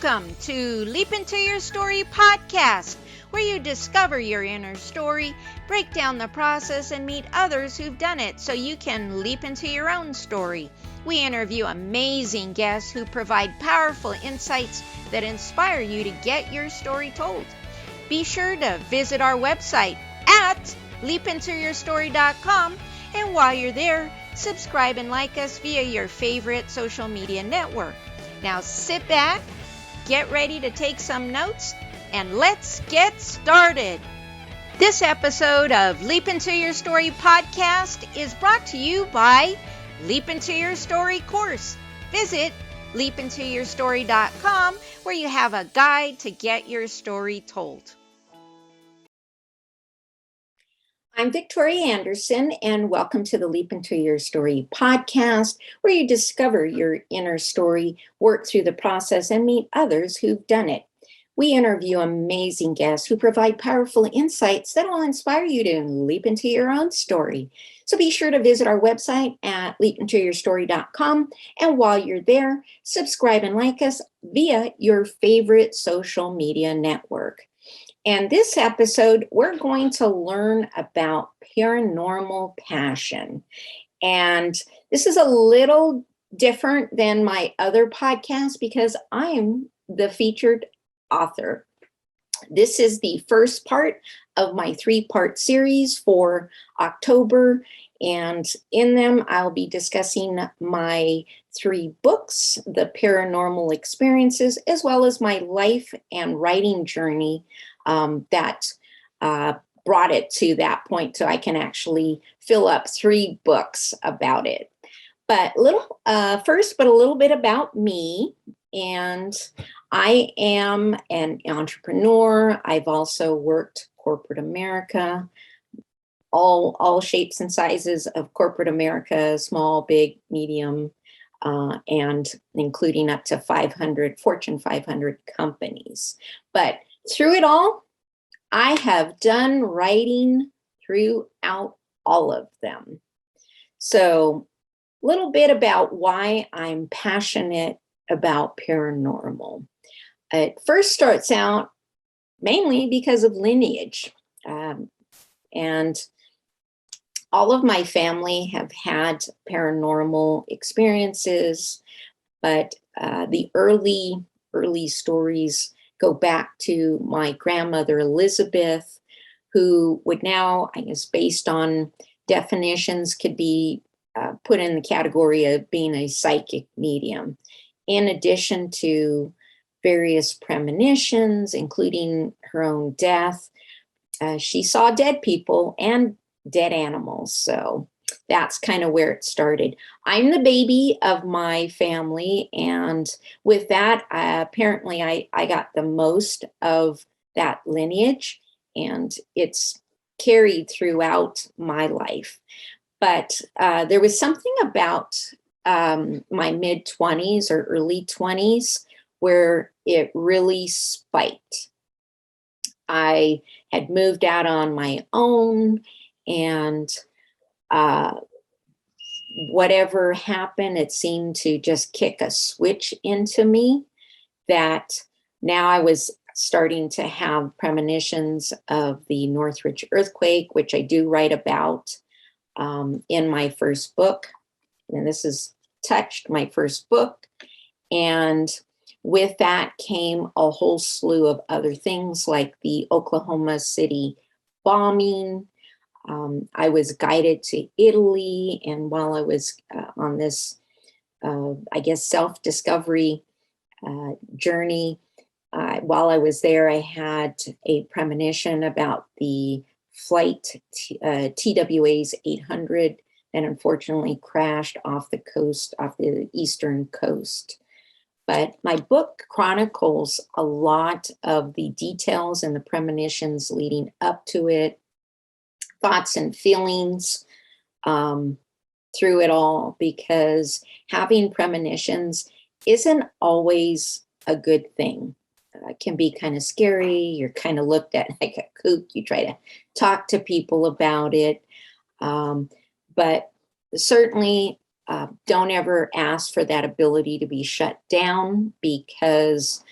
Welcome to Leap Into Your Story podcast, where you discover your inner story, break down the process, and meet others who've done it so you can leap into your own story. We interview amazing guests who provide powerful insights that inspire you to get your story told. Be sure to visit our website at leapintoyourstory.com, and while you're there, subscribe and like us via your favorite social media network. Now sit back, get ready to take some notes, and let's get started. This episode of Leap Into Your Story podcast is brought to you by Leap Into Your Story course. Visit leapintoyourstory.com, where you have a guide to get your story told. I'm Victoria Andersen, and welcome to the Leap Into Your Story podcast, where you discover your inner story, work through the process, and meet others who've done it. We interview amazing guests who provide powerful insights that will inspire you to leap into your own story. So be sure to visit our website at leapintoyourstory.com, and while you're there, subscribe and like us via your favorite social media network. And this episode, we're going to learn about paranormal passion. And this is a little different than my other podcast because I'm the featured author. This is the first part of my 3-part series for October. And in them, I'll be discussing my 3 books, the paranormal experiences, as well as my life and writing journey that brought it to that point, so I can actually fill up 3 books about it. But a little bit about me. And I am an entrepreneur. I've also worked corporate America, all shapes and sizes of corporate America, small, big, medium, and including up to Fortune 500 companies. But through it all, I have done writing throughout all of them. So a little bit about why I'm passionate about paranormal. It first starts out mainly because of lineage. And all of my family have had paranormal experiences, but the early stories go back to my grandmother, Elizabeth, who would now, I guess, based on definitions, could be put in the category of being a psychic medium, in addition to various premonitions, including her own death. She saw dead people and dead animals. So that's kind of where it started. I'm the baby of my family, and with that, apparently I got the most of that lineage, and it's carried throughout my life. But there was something about my mid-20s or early 20s where it really spiked. I had moved out on my own, and whatever happened, it seemed to just kick a switch into me that now I was starting to have premonitions of the Northridge earthquake, which I do write about in my first book. And this is Touched, my first book. And with that came a whole slew of other things like the Oklahoma City bombing. I was guided to Italy, and while I was on this, self-discovery journey, while I was there, I had a premonition about the flight TWA's 800 that unfortunately crashed off the eastern coast. But my book chronicles a lot of the details and the premonitions leading up to it, thoughts and feelings through it all, because having premonitions isn't always a good thing. It can be kind of scary. You're kind of looked at like a kook. You try to talk to people about it. But certainly don't ever ask for that ability to be shut down, because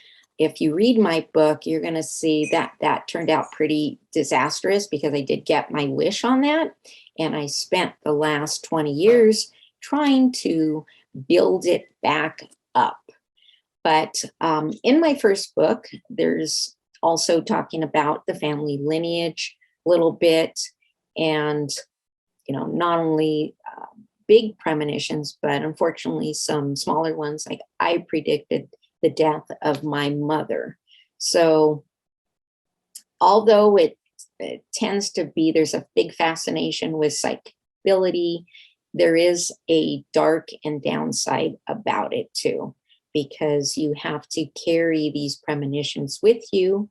if you read my book, you're going to see that that turned out pretty disastrous because I did get my wish on that. And I spent the last 20 years trying to build it back up. But in my first book, there's also talking about the family lineage a little bit, and not only big premonitions, but unfortunately some smaller ones. Like I predicted the death of my mother. So although it tends to be, there's a big fascination with psychic ability, there is a dark and downside about it too, because you have to carry these premonitions with you.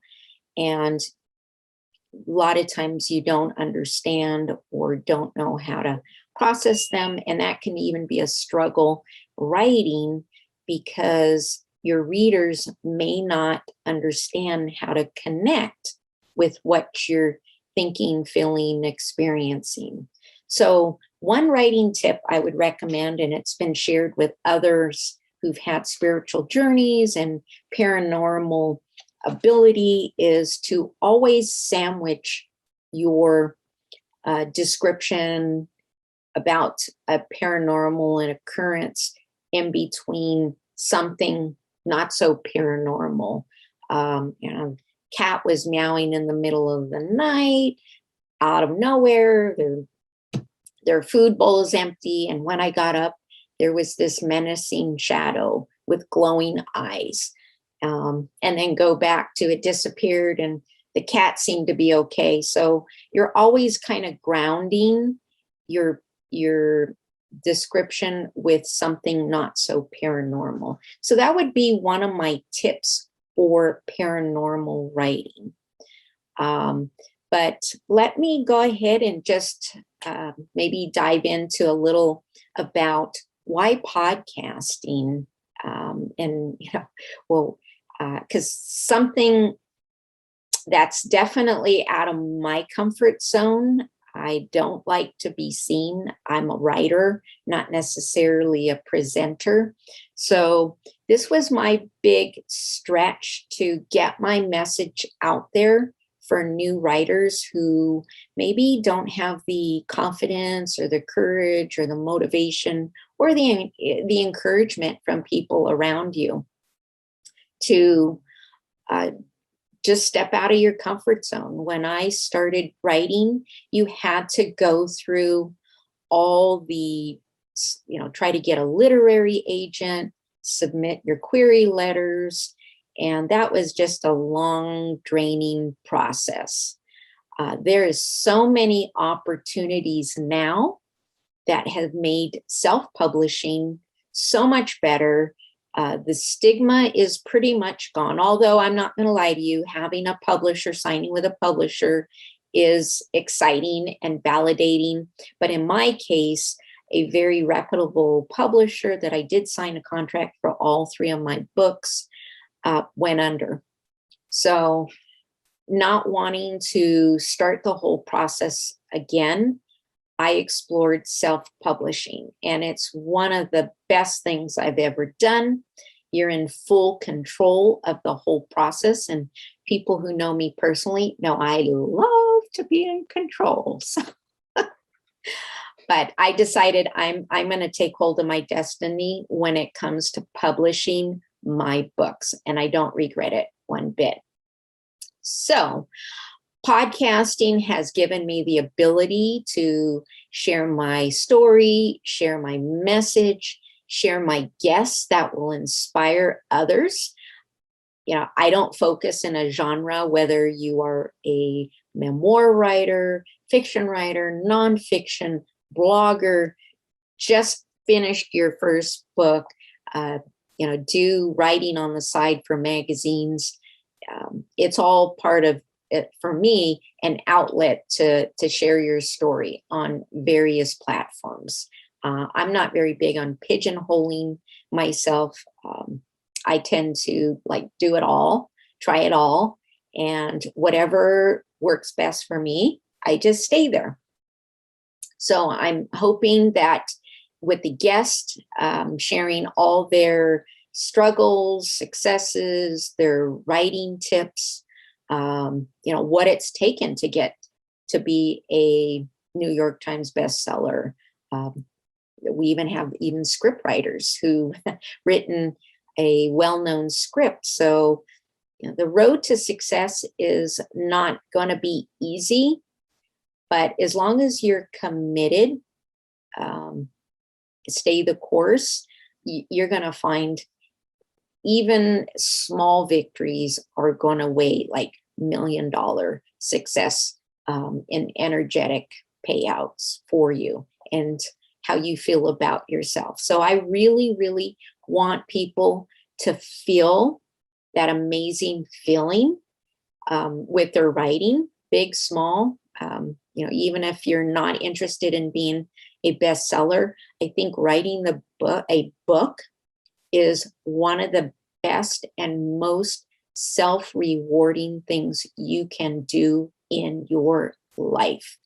And a lot of times you don't understand or don't know how to process them. And that can even be a struggle writing, because your readers may not understand how to connect with what you're thinking, feeling, experiencing. So one writing tip I would recommend, and it's been shared with others who've had spiritual journeys and paranormal ability, is to always sandwich your description about a paranormal an occurrence in between something not so paranormal. Cat was meowing in the middle of the night out of nowhere. Their food bowl is empty, and when I got up, there was this menacing shadow with glowing eyes. And then go back to it disappeared and the cat seemed to be okay. So you're always kind of grounding your description with something not so paranormal. So that would be one of my tips for paranormal writing. But let me go ahead and just maybe dive into a little about why podcasting. And because something that's definitely out of my comfort zone. I don't like to be seen. I'm a writer, not necessarily a presenter. So this was my big stretch to get my message out there for new writers who maybe don't have the confidence or the courage or the motivation or the encouragement from people around you to just step out of your comfort zone. When I started writing, you had to go through all the, try to get a literary agent, submit your query letters, and that was just a long, draining process. There is so many opportunities now that have made self-publishing so much better. The stigma is pretty much gone. Although I'm not going to lie to you, having a publisher, signing with a publisher is exciting and validating. But in my case, a very reputable publisher that I did sign a contract for all three of my books went under. So not wanting to start the whole process again, I explored self-publishing, and it's one of the best things I've ever done. You're in full control of the whole process, and people who know me personally know I love to be in control. So, but I decided I'm going to take hold of my destiny when it comes to publishing my books, and I don't regret it one bit. So podcasting has given me the ability to share my story, share my message, share my guests that will inspire others. I don't focus in a genre, whether you are a memoir writer, fiction writer, nonfiction, blogger, just finished your first book, do writing on the side for magazines. It's all part of it, for me, an outlet to share your story on various platforms. I'm not very big on pigeonholing myself. I tend to do it all, try it all, and whatever works best for me, I just stay there. So I'm hoping that with the guests sharing all their struggles, successes, their writing tips, what it's taken to get to be a New York Times bestseller. We even have script writers who written a well-known script. So the road to success is not going to be easy, but as long as you're committed, stay the course, you're going to find even small victories are going to weigh like $1 million success in energetic payouts for you and how you feel about yourself. So I really, really want people to feel that amazing feeling with their writing, big, small. Even if you're not interested in being a bestseller, I think writing a book is one of the best and most self-rewarding things you can do in your life.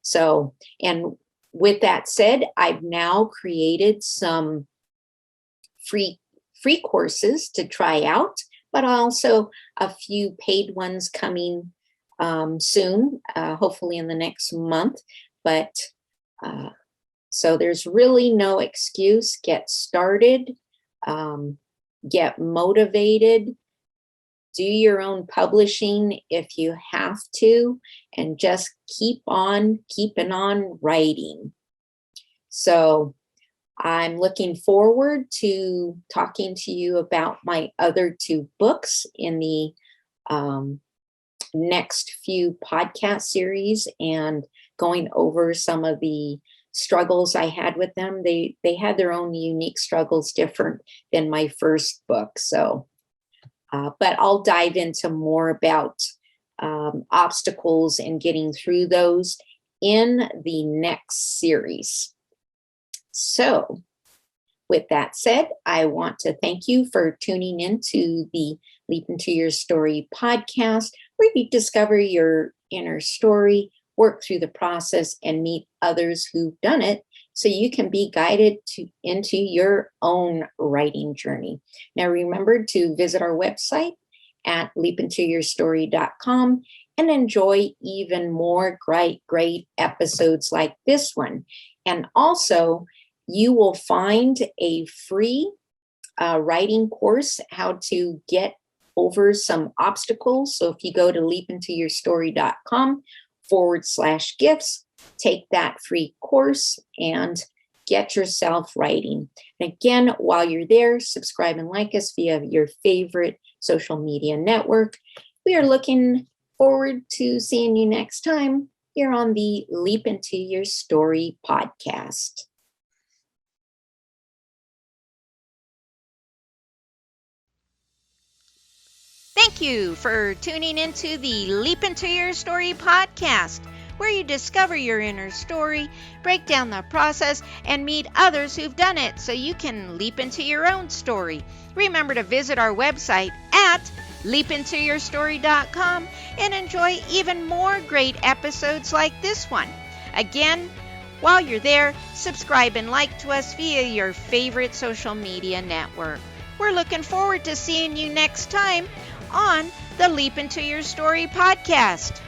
So, and with that said, I've now created some free courses to try out, but also a few paid ones coming soon, hopefully in the next month. But so there's really no excuse. Get started, get motivated, do your own publishing if you have to, and just keeping on writing. So I'm looking forward to talking to you about my other 2 books in the next few podcast series and going over some of the struggles I had with them. They had their own unique struggles, different than my first book. So, but I'll dive into more about obstacles and getting through those in the next series. So, with that said, I want to thank you for tuning in to the Leap Into Your Story podcast, where you discover your inner story, work through the process, and meet others who've done it so you can be guided into your own writing journey. Now, remember to visit our website at leapintoyourstory.com and enjoy even more great episodes like this one. And also, you will find a free writing course, how to get over some obstacles. So if you go to leapintoyourstory.com/gifts, take that free course and get yourself writing. And again, while you're there, subscribe and like us via your favorite social media network. We are looking forward to seeing you next time here on the Leap Into Your Story podcast. Thank you for tuning into the Leap Into Your Story podcast, where you discover your inner story, break down the process, and meet others who've done it so you can leap into your own story. Remember to visit our website at leapintoyourstory.com and enjoy even more great episodes like this one. Again, while you're there, subscribe and like to us via your favorite social media network. We're looking forward to seeing you next time on the Leap Into Your Story podcast.